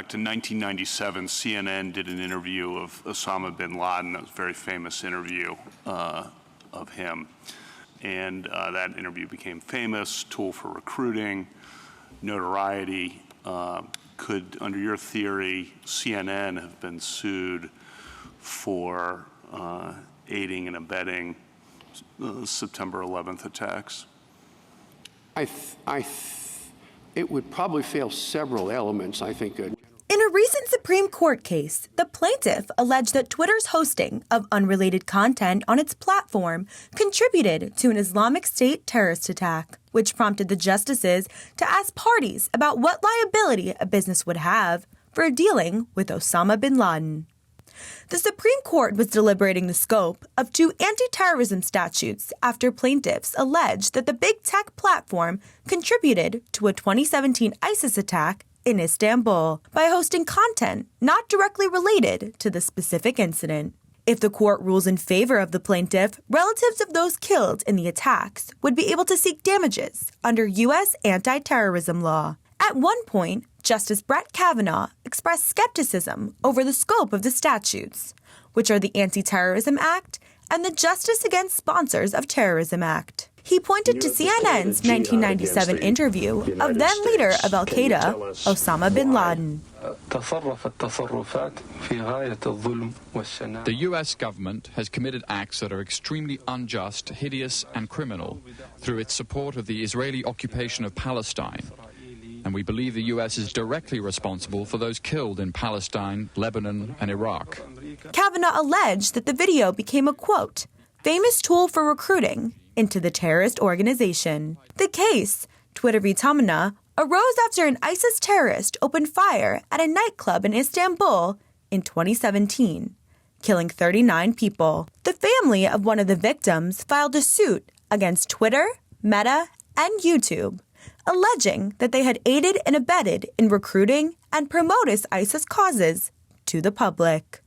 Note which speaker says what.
Speaker 1: In 1997, CNN did an interview of Osama bin Laden. That was a very famous interview of him. And that interview became famous, tool for recruiting, notoriety. Could, under your theory, CNN have been sued for aiding and abetting September 11th attacks?
Speaker 2: It would probably fail several elements, I think.
Speaker 3: In a recent Supreme Court case, the plaintiff alleged that Twitter's hosting of unrelated content on its platform contributed to an Islamic State terrorist attack, which prompted the justices to ask parties about what liability a business would have for dealing with Osama bin Laden. The Supreme Court was deliberating the scope of two anti-terrorism statutes after plaintiffs alleged that the big tech platform contributed to a 2017 ISIS attack in Istanbul by hosting content not directly related to the specific incident. If the court rules in favor of the plaintiff, relatives of those killed in the attacks would be able to seek damages under U.S. anti-terrorism law. At one point, Justice Brett Kavanaugh expressed skepticism over the scope of the statutes, which are the Anti-Terrorism Act and the Justice Against Sponsors of Terrorism Act. He pointed to CNN's 1997 interview of then leader of al-Qaeda, Osama bin Laden.
Speaker 4: The U.S. government has committed acts that are extremely unjust, hideous, and criminal through its support of the Israeli occupation of Palestine. And we believe the U.S. is directly responsible for those killed in Palestine, Lebanon, and Iraq.
Speaker 3: Kavanaugh alleged that the video became a, quote, famous tool for recruiting into the terrorist organization. The case, Twitter v. Tamina, arose after an ISIS terrorist opened fire at a nightclub in Istanbul in 2017, killing 39 people. The family of one of the victims filed a suit against Twitter, Meta, and YouTube, alleging that they had aided and abetted in recruiting and promoting ISIS causes to the public.